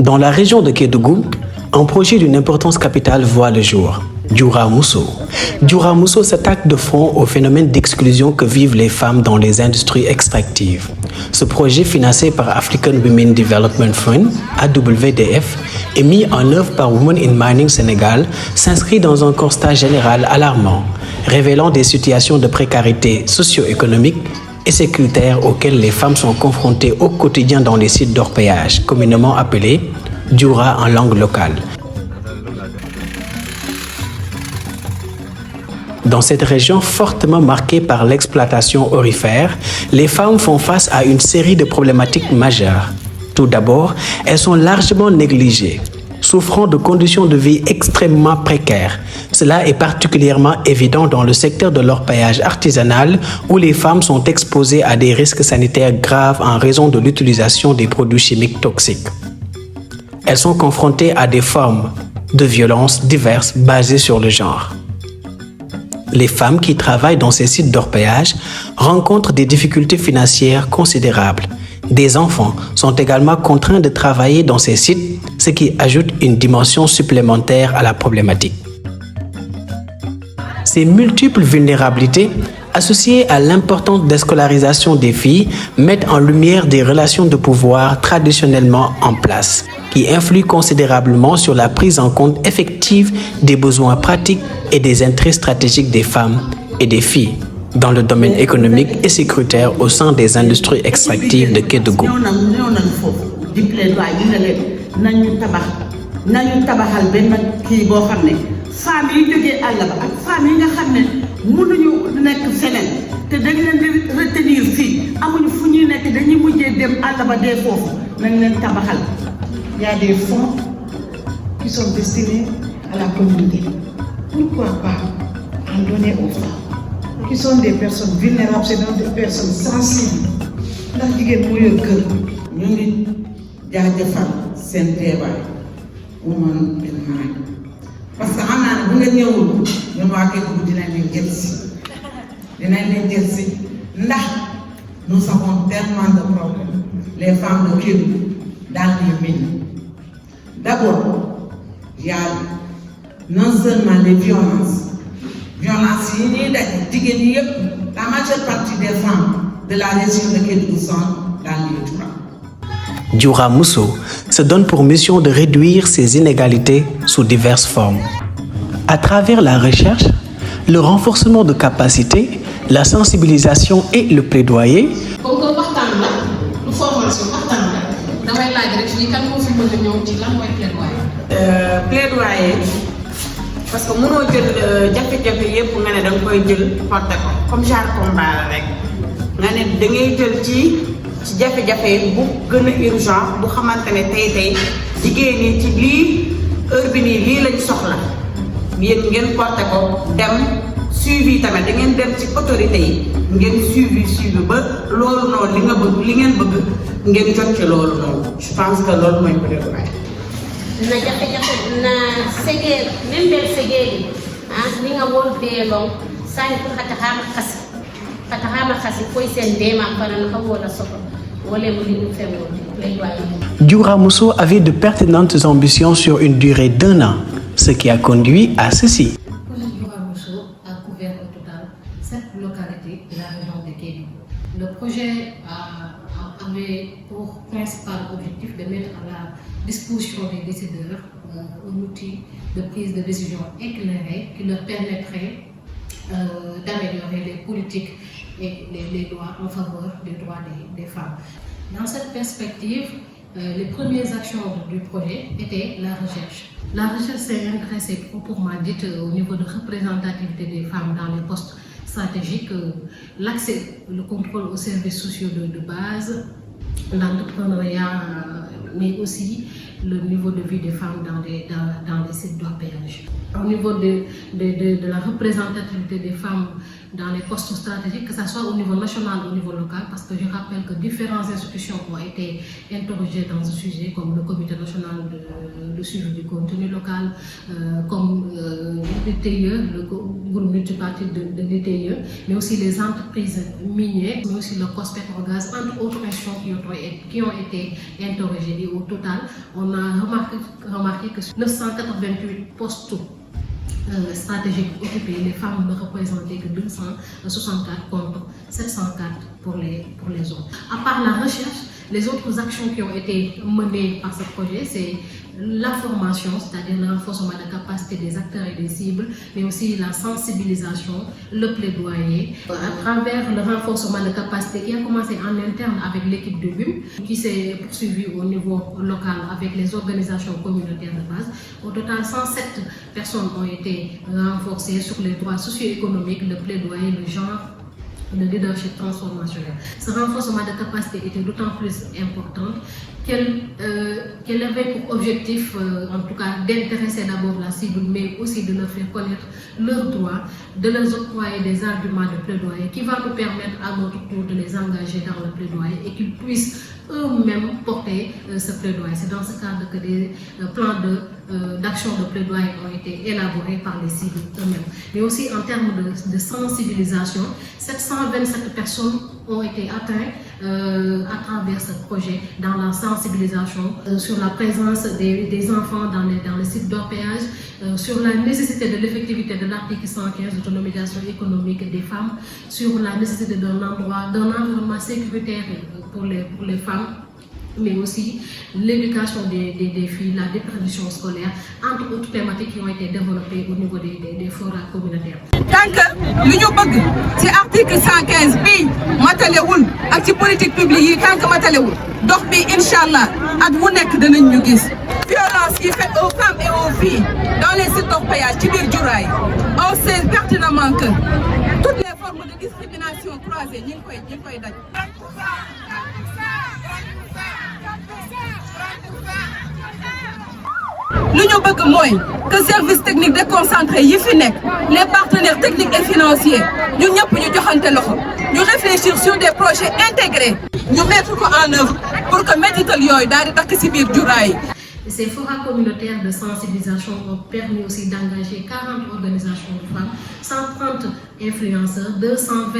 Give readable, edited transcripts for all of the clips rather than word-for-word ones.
Dans la région de Kédougou, un projet d'une importance capitale voit le jour. Djoura Mousso. Djoura Mousso s'attaque de front au phénomène d'exclusion que vivent les femmes dans les industries extractives. Ce projet, financé par African Women Development Fund, AWDF, et mis en œuvre par Women in Mining Sénégal, s'inscrit dans un constat général alarmant, révélant des situations de précarité socio-économique et sécuritaire auxquelles les femmes sont confrontées au quotidien dans les sites d'orpaillage, communément appelés Djoura en langue locale. Dans cette région fortement marquée par l'exploitation aurifère, les femmes font face à une série de problématiques majeures. Tout d'abord, elles sont largement négligées, souffrant de conditions de vie extrêmement précaires. Cela est particulièrement évident dans le secteur de l'orpaillage artisanal où les femmes sont exposées à des risques sanitaires graves en raison de l'utilisation des produits chimiques toxiques. Elles sont confrontées à des formes de violences diverses basées sur le genre. Les femmes qui travaillent dans ces sites d'orpaillage rencontrent des difficultés financières considérables. Des enfants sont également contraints de travailler dans ces sites, ce qui ajoute une dimension supplémentaire à la problématique. Ces multiples vulnérabilités, associées à l'importante déscolarisation des filles, mettent en lumière des relations de pouvoir traditionnellement en place, qui influent considérablement sur la prise en compte effective des besoins pratiques et des intérêts stratégiques des femmes et des filles dans le domaine économique et sécuritaire au sein des industries extractives de Kédougou. Il y a des fonds qui sont destinés à la communauté. Pourquoi pas en donner aux femmes qui sont des personnes vulnérables, c'est donc des personnes sensibles. Ndax jigéen moo yor kër ñu ngi jaajëfal seen teewaay Women in Mining parce que xam naa ne bu ngeen ñëwul ñun waa Kédougou dinañ leen jël si ndax nous avons tellement de problèmes les femmes de Kédougou dans les mines. D'abord, il y a non seulement les violences la majeure partie des femmes de la région de Kédougou sont dans les Djoura. Djoura Mousso se donne pour mission de réduire ces inégalités sous diverses formes. À travers la recherche, le renforcement de capacités, la sensibilisation et le plaidoyer, plaidoyer parce que mënoo jël jafe-jafe yëpp nga ne da nga koy jël porté ko comme genre combat la rek nga ne da ngay jël ci jafe-jafe bu gën a urgent bu xamante ne tey jigéen ñi ci lii heure bi nii lii lañ soxla yéen ngeen porté ko dem suivi tamit da ngeen dem ci autorité yi ngeen suivi ba loolu noonu li ngeen bëgg ngeen jot ci loolu noonu je pense que loolu mooy plaidoyer. na jafe-jafe na segee même bel segee ni nga wol beelong sani pour hata khasi koy sen dema fana no wala soko wala mo li ñu femo plaidoyer. Djoura Mousso avait de pertinentes ambitions sur une durée d'1 an, ce qui a conduit à ceci. Djoura Mousso a couvert au total 7 localités de la région de Kédougou. Le projet avait pour principal objectif de mettre à la disposition des décideurs un outil de prise de décision éclairé qui leur permettrait d'améliorer les politiques et les lois en faveur des droits des femmes. Dans cette perspective, les premières actions du projet étaient la recherche. La recherche s'est intéressée proprement dite au niveau de représentativité des femmes dans les postes stratégiques, l'accès, le contrôle aux services sociaux de base, l'entrepreneuriat, mais aussi le niveau de vie des femmes dans les sites d'orpaillage. Au niveau de la représentativité des femmes dans les postes stratégiques, que ce soit au niveau national ou au niveau local, parce que je rappelle que différentes institutions ont été interrogées dans ce sujet, comme le Comité national de suivi du contenu local, comme l'ITIE, le groupe multipartite de l'ITIE, mais aussi les entreprises minières, mais aussi le COSPEC Orgaz, entre autres institutions qui ont été interrogées. Et au total, on a remarqué que sur 988 postes stratégiques occupés, les femmes ne représentaient que 264 contre 704 pour les hommes. À part la recherche, les autres actions qui ont été menées par ce projet, c'est la formation, c'est-à-dire le renforcement de capacité des acteurs et des cibles, mais aussi la sensibilisation, le plaidoyer, à travers le renforcement de capacité qui a commencé en interne avec l'équipe de BUM, qui s'est poursuivi au niveau local avec les organisations communautaires de base. Au total, 107 personnes ont été renforcées sur les droits socio-économiques, le plaidoyer, le genre, le leadership transformationnel. Ce renforcement de capacité était d'autant plus important qu'elle avait pour objectif, en tout cas, d'intéresser d'abord la cible, mais aussi de leur faire connaître leurs droits, de leur octroyer des arguments de plaidoyer qui va nous permettre à notre tour de les engager dans le plaidoyer et qu'ils puissent eux-mêmes porter ce plaidoyer. C'est dans ce cadre que des plans d'action de plaidoyer ont été élaborés par les cibles eux-mêmes. Mais aussi en termes de sensibilisation, 727 personnes ont été atteintes à travers ce projet dans la sensibilisation sur la présence des enfants dans les sites d'orpaillage, sur la nécessité de l'effectivité de l'article 115 d'autonomisation économique des femmes, sur la nécessité d'un environnement sécuritaire pour les femmes, mais aussi l'éducation des filles, la déperdition scolaire, entre autres thématiques qui ont été développées au niveau des forats communautaires. Tant que l'Union bëgg ci article 115 bi matalewul ak ci politique publique yi tant que matalewul dox bi inchallah at mu nekk danañ ñu gis violence yi faite aux femmes et aux filles dans les sites d'orpaillage ci biir Diouraye. On sait pertinemment que toutes les formes de discrimination croisée ñi ngi koy daj. Lu ñu bëgg mooy que service technique déconcentré yi fi nekk les partenaires techniques et financiers ñun ñëpp ñu joxante loxo ñu réfléchir sur des projets intégrés ñu mettre ko en œuvre pour que médical yooyu daal di takk ci biir Diouraye. Ces forats communautaires de sensibilisation ont permis aussi d'engager 40 organisations de femmes, 130 influenceurs, 220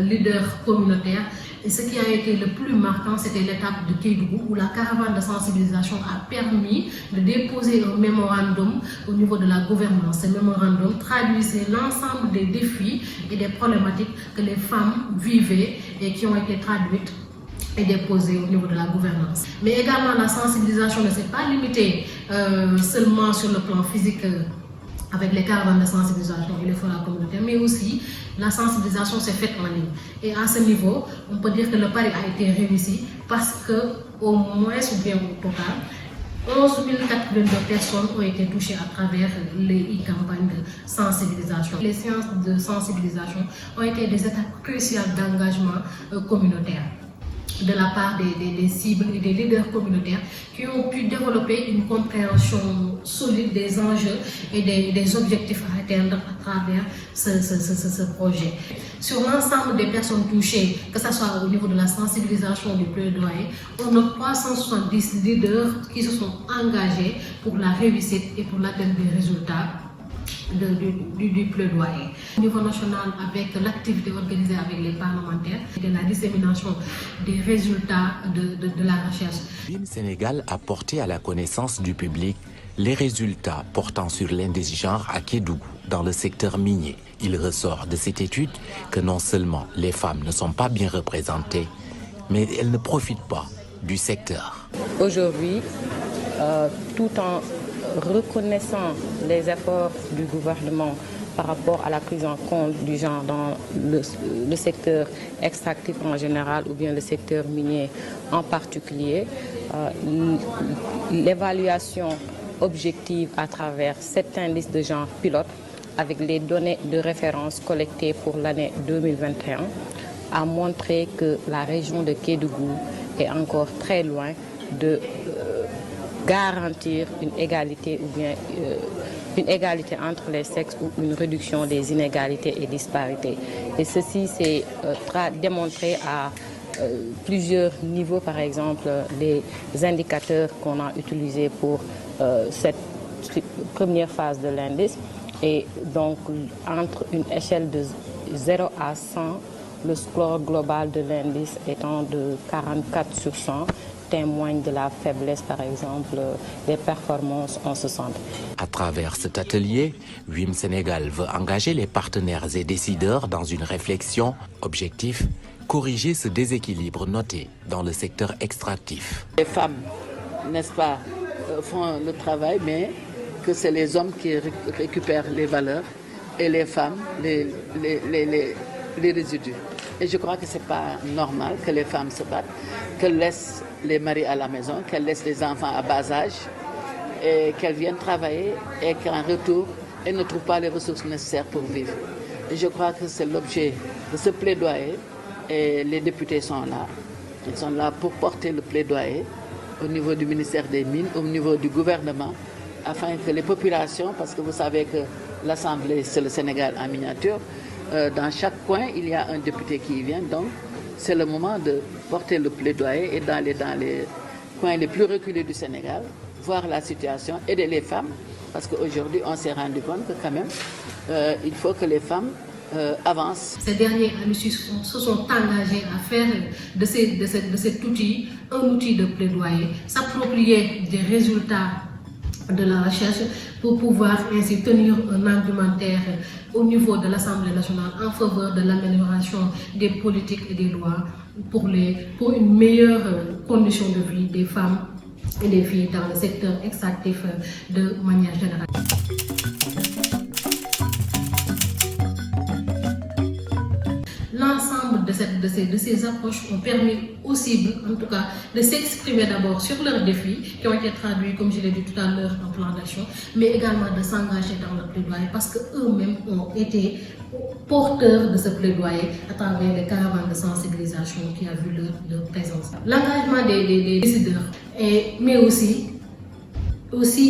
leaders communautaires. Et ce qui a été le plus marquant, c'était l'étape de Kédougou, où la caravane de sensibilisation a permis de déposer un mémorandum au niveau de la gouvernance. Ce mémorandum traduisait l'ensemble des défis et des problématiques que les femmes vivaient et qui ont été traduites et déposées au niveau de la gouvernance. Mais également, la sensibilisation ne s'est pas limitée seulement sur le plan physique avec les caravanes de sensibilisation et les forats communautaires, mais aussi la sensibilisation s'est faite en ligne. Et à ce niveau, on peut dire que le pari a été réussi parce que au moins, ou bien au total, 11 082 personnes ont été touchées à travers les campagnes de sensibilisation. Les séances de sensibilisation ont été des étapes cruciales d'engagement communautaire de la part des cibles et des leaders communautaires qui ont pu développer une compréhension solide des enjeux et des objectifs à atteindre à travers ce projet. Sur l'ensemble des personnes touchées, que ce soit au niveau de la sensibilisation du plaidoyer, on a 370 leaders qui se sont engagés pour la réussite et pour l'atteinte des résultats du plaidoyer. Au niveau national, avec l'activité organisée avec les parlementaires et de la dissémination des résultats de la recherche. BIM Sénégal a porté à la connaissance du public les résultats portant sur l'indice genre à Kédougou dans le secteur minier. Il ressort de cette étude que non seulement les femmes ne sont pas bien représentées, mais elles ne profitent pas du secteur. Aujourd'hui, tout en reconnaissant les efforts du gouvernement par rapport à la prise en compte du genre dans le secteur extractif en général ou bien le secteur minier en particulier, l'évaluation objective à travers cet indice de genre pilote avec les données de référence collectées pour l'année 2021 a montré que la région de Kédougou est encore très loin de garantir une égalité ou bien une égalité entre les sexes ou une réduction des inégalités et disparités. Et ceci s'est démontré à plusieurs niveaux, par exemple les indicateurs qu'on a utilisés pour cette première phase de l'indice. Et donc, entre une échelle de 0 à 100, le score global de l'indice étant de 44 sur 100, témoigne de la faiblesse, par exemple, des performances en ce sens. À travers cet atelier, WIM Sénégal veut engager les partenaires et décideurs dans une réflexion objective, corriger ce déséquilibre noté dans le secteur extractif. Les femmes, n'est-ce pas, font le travail, mais que c'est les hommes qui récupèrent les valeurs et les femmes les résidus. Et je crois que ce n'est pas normal que les femmes se battent, qu'elles laissent les maris à la maison, qu'elles laissent les enfants à bas âge et qu'elles viennent travailler et qu'en retour, elles ne trouvent pas les ressources nécessaires pour vivre. Et je crois que c'est l'objet de ce plaidoyer et les députés sont là. Ils sont là pour porter le plaidoyer au niveau du ministère des Mines, au niveau du gouvernement, afin que les populations, parce que vous savez que l'Assemblée, c'est le Sénégal en miniature, dans chaque coin, il y a un député qui y vient. Donc, c'est le moment de porter le plaidoyer et dans les coins les plus reculés du Sénégal, voir la situation, aider les femmes, parce qu'aujourd'hui, on s'est rendu compte que quand même, il faut que les femmes avancent. Ces derniers se sont engagés à faire de cet outil un outil de plaidoyer, s'approprier des résultats de la recherche pour pouvoir ainsi tenir un argumentaire au niveau de l'Assemblée nationale en faveur de l'amélioration des politiques et des lois pour une meilleure condition de vie des femmes et des filles dans le secteur extractif de manière générale. L'ensemble de ces approches ont permis aux cibles, en tout cas, de s'exprimer d'abord sur leurs défis, qui ont été traduits, comme je l'ai dit tout à l'heure, en plan d'action, mais également de s'engager dans le plaidoyer, parce qu'eux-mêmes ont été porteurs de ce plaidoyer à travers les caravanes de sensibilisation qui a vu leur présence. L'engagement des décideurs, mais aussi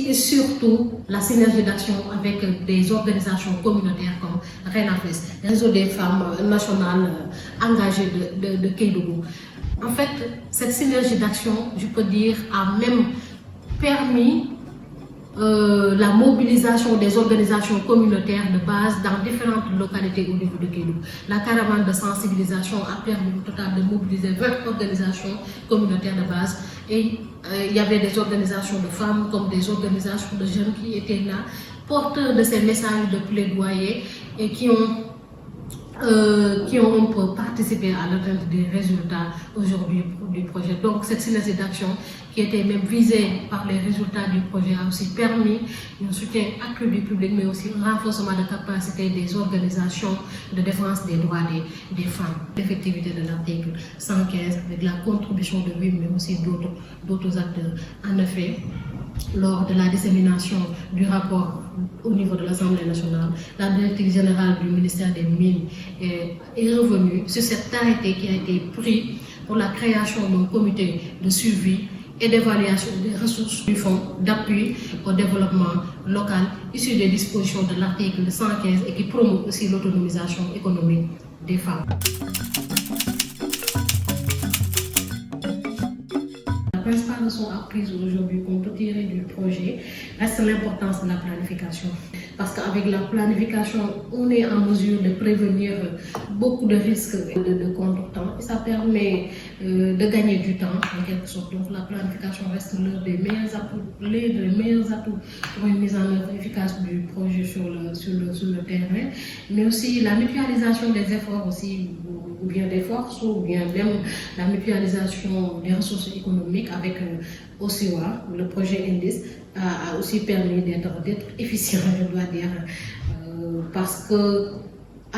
et surtout la synergie d'action avec des organisations communautaires comme RENAFES, Réseau des femmes nationales engagées de Kédougou. En fait, cette synergie d'action, je peux dire, a même permis la mobilisation des organisations communautaires de base dans différentes localités au niveau de Kédougou. La caravane de sensibilisation a permis au total de mobiliser 20 organisations communautaires de base. Et il y avait des organisations de femmes comme des organisations de jeunes qui étaient là, porteurs de ces messages de plaidoyer et qui ont un peu participé à l'atteinte des résultats aujourd'hui du projet. Donc cette synergie d'action qui était même visée par les résultats du projet a aussi permis un soutien accru du public, mais aussi un renforcement de capacité des organisations de défense des droits des femmes. L'effectivité de l'article 115 avec la contribution de WIM, mais aussi d'autres acteurs. En effet, lors de la dissémination du rapport au niveau de l'Assemblée nationale, la directrice générale du ministère des Mines est revenue sur cet arrêté qui a été pris pour la création d'un comité de suivi et d'évaluation des ressources du fonds d'appui au développement local issu des dispositions de l'article 115 et qui promeut aussi l'autonomisation économique des femmes. La principale leçon apprise aujourd'hui qu'on peut tirer du projet reste l'importance de la planification. Parce qu'avec la planification, on est en mesure de prévenir beaucoup de risques de contretemps. Ça permet de gagner du temps en quelque sorte. Donc la planification reste l'un des meilleurs atouts pour une mise en œuvre efficace du projet sur le terrain. Mais aussi la mutualisation des efforts aussi, ou bien des forces, ou bien même la mutualisation des ressources économiques avec OCOA, le projet INDIS, a aussi permis d'être efficient, je dois dire, parce que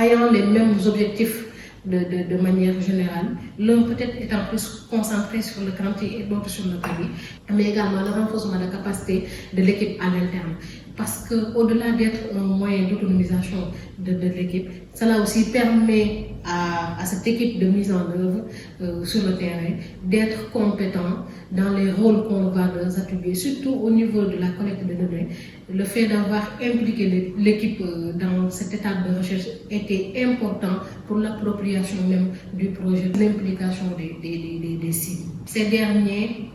ayant les mêmes objectifs de manière générale, l'un peut-être étant plus concentré sur le quanti et l'autre sur le quali, mais également le renforcement de la capacité de l'équipe à l'interne. Parce qu'au-delà d'être un moyen d'autonomisation de l'équipe, cela aussi permet à cette équipe de mise en œuvre sur le terrain d'être compétent dans les rôles qu'on va leur attribuer, surtout au niveau de la collecte de données. Le fait d'avoir impliqué l'équipe dans cette étape de recherche était important pour l'appropriation même du projet, l'implication des cibles. Ces derniers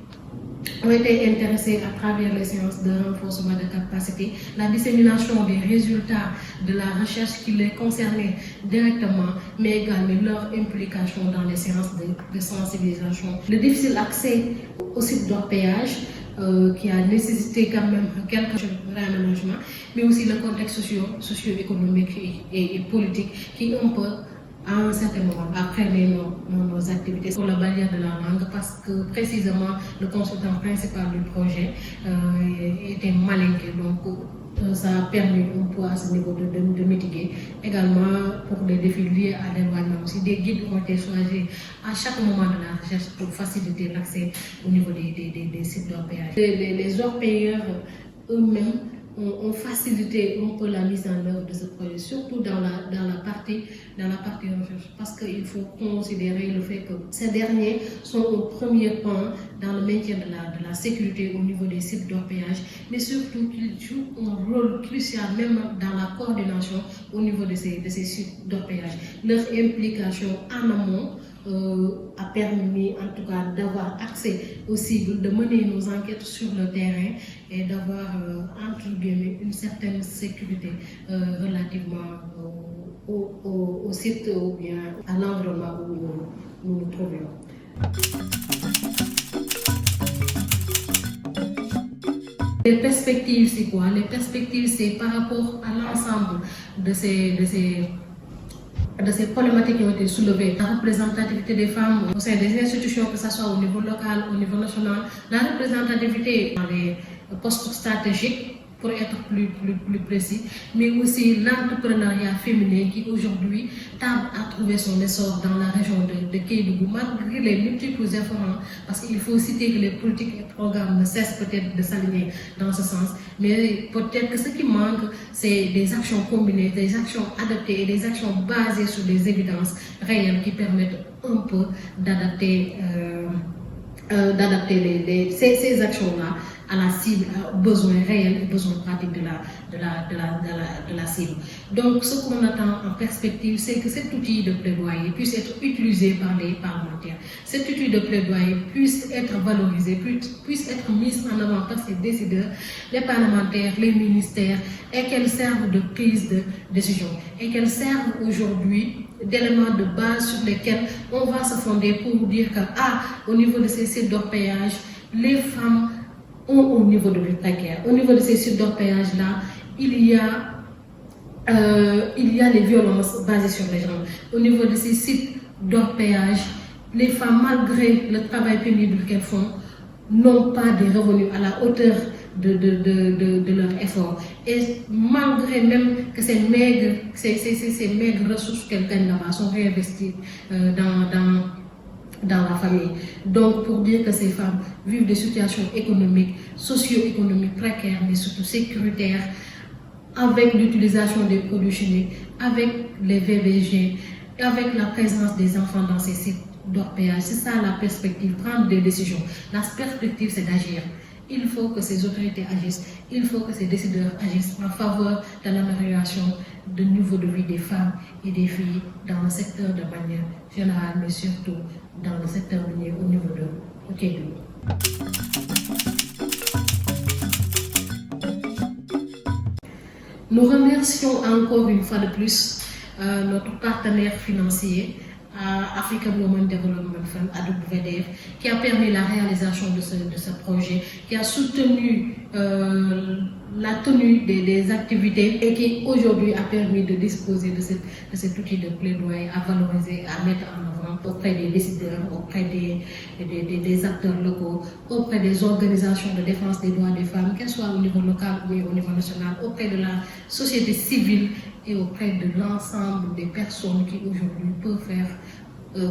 ont été intéressés à travers les séances de renforcement de capacité, la dissémination des résultats de la recherche qui les concernait directement, mais également leur implication dans les séances de sensibilisation. Le difficile accès au site d'orpaillage qui a nécessité quand même quelques réaménagements, mais aussi le contexte socio-économique et politique qui un peu à un certain moment après nos activités sur la barrière de la langue, parce que précisément le consultant principal du projet était malinqué, donc ça a permis un peu à ce niveau de mitiguer. Également pour les défis liés à l'éloignement aussi, des guides ont été choisis à chaque moment de la recherche pour faciliter l'accès au niveau des sites d'orpaillage. Les orpailleurs eux-mêmes ont facilité un peu la mise en œuvre de ce projet, surtout dans la partie recherche, parce qu'il faut considérer le fait que ces derniers sont au premier plan dans le maintien de la sécurité au niveau des sites d'orpaillage, mais surtout qu'ils jouent un rôle crucial même dans la coordination au niveau de ces sites d'orpaillage. Leur implication en amont a permis en tout cas d'avoir accès aux cibles, de mener nos enquêtes sur le terrain et d'avoir entre guillemets une certaine sécurité relativement au site ou bien à l'environnement où nous nous trouvions. Les perspectives, c'est quoi? Les perspectives, c'est par rapport à l'ensemble de ces problématiques qui ont été soulevées, la représentativité des femmes au sein des institutions, que ce soit au niveau local, au niveau national, la représentativité dans les postes stratégiques, pour être plus précis, mais aussi l'entrepreneuriat féminin qui aujourd'hui tarde à trouver son essor dans la région de Kédougou, malgré les multiples efforts, parce qu'il faut citer que les politiques et programmes ne cessent peut-être de s'aligner dans ce sens, mais peut-être que ce qui manque, c'est des actions combinées, des actions adaptées et des actions basées sur des évidences réelles qui permettent un peu d'adapter ces actions-là à la cible, aux besoins réels et besoins pratiques de la cible. Donc, ce qu'on attend en perspective, c'est que cet outil de plaidoyer puisse être utilisé par les parlementaires. Cet outil de plaidoyer puisse être valorisé, puisse être mis en avant par ces décideurs, les parlementaires, les ministères, et qu'elles servent de prise de décision, et qu'elles servent aujourd'hui d'éléments de base sur lesquels on va se fonder pour dire que, au niveau de ces sites d'orpaillage, les femmes ont au niveau de vie précaire. Au niveau de ces sites d'orpaillage-là, il y a les violences basées sur les genres. Au niveau de ces sites d'orpaillage, les femmes, malgré le travail pénible qu'elles font, n'ont pas des revenus à la hauteur de leur effort. Et malgré même que ces maigres ressources qu'elles gagnent là-bas sont réinvesties dans la famille. Donc, pour dire que ces femmes vivent des situations économiques, socio-économiques précaires, mais surtout sécuritaires, avec l'utilisation des produits chimiques, avec les VBG, avec la présence des enfants dans ces sites d'orpaillage. C'est ça la perspective, prendre des décisions. La perspective, c'est d'agir. Il faut que ces autorités agissent, il faut que ces décideurs agissent en faveur de l'amélioration du niveau de vie des femmes et des filles dans le secteur de manière générale, mais surtout dans le secteur minier au niveau de Kédougou. Nous remercions encore une fois de plus notre partenaire financier, African Women Development Fund, AWDF, qui a permis la réalisation de ce projet, qui a soutenu la tenue des activités et qui aujourd'hui a permis de disposer de cet outil de plaidoyer à valoriser, à mettre en avant auprès des décideurs, auprès des acteurs locaux, auprès des organisations de défense des droits des femmes, qu'elles soient au niveau local ou au niveau national, auprès de la société civile et auprès de l'ensemble des personnes qui aujourd'hui peuvent faire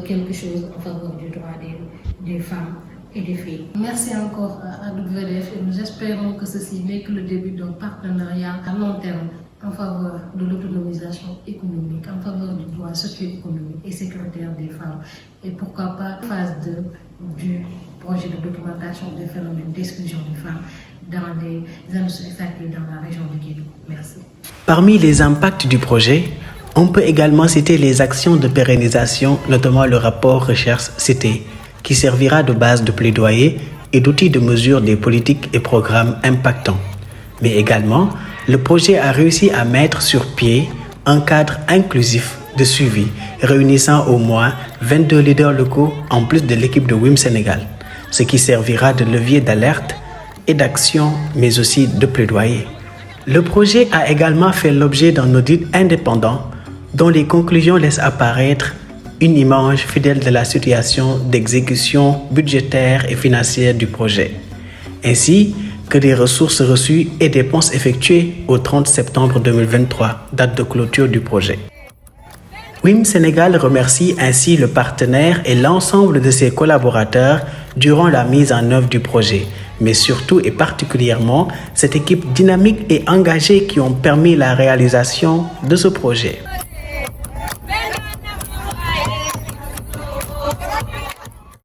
quelque chose en faveur du droit des femmes et des filles. Merci encore à WDF et nous espérons que ceci n'est que le début d'un partenariat à long terme en faveur de l'autonomisation économique, en faveur du droit l'emploi socio-économique et sécuritaire des femmes. Et pourquoi pas phase 2 du projet de documentation des phénomènes d'exclusion des femmes dans les industries extractives dans la région de Kédougou. Merci. Parmi les impacts du projet, on peut également citer les actions de pérennisation, notamment le rapport recherche cité, qui servira de base de plaidoyer et d'outil de mesure des politiques et programmes impactants. Mais également, le projet a réussi à mettre sur pied un cadre inclusif de suivi, réunissant au moins 22 leaders locaux en plus de l'équipe de WIM Sénégal, ce qui servira de levier d'alerte et d'action, mais aussi de plaidoyer. Le projet a également fait l'objet d'un audit indépendant dont les conclusions laissent apparaître une image fidèle de la situation d'exécution budgétaire et financière du projet, ainsi que des ressources reçues et dépenses effectuées au 30 septembre 2023, date de clôture du projet. WIM Sénégal remercie ainsi le partenaire et l'ensemble de ses collaborateurs durant la mise en œuvre du projet, mais surtout et particulièrement cette équipe dynamique et engagée qui ont permis la réalisation de ce projet.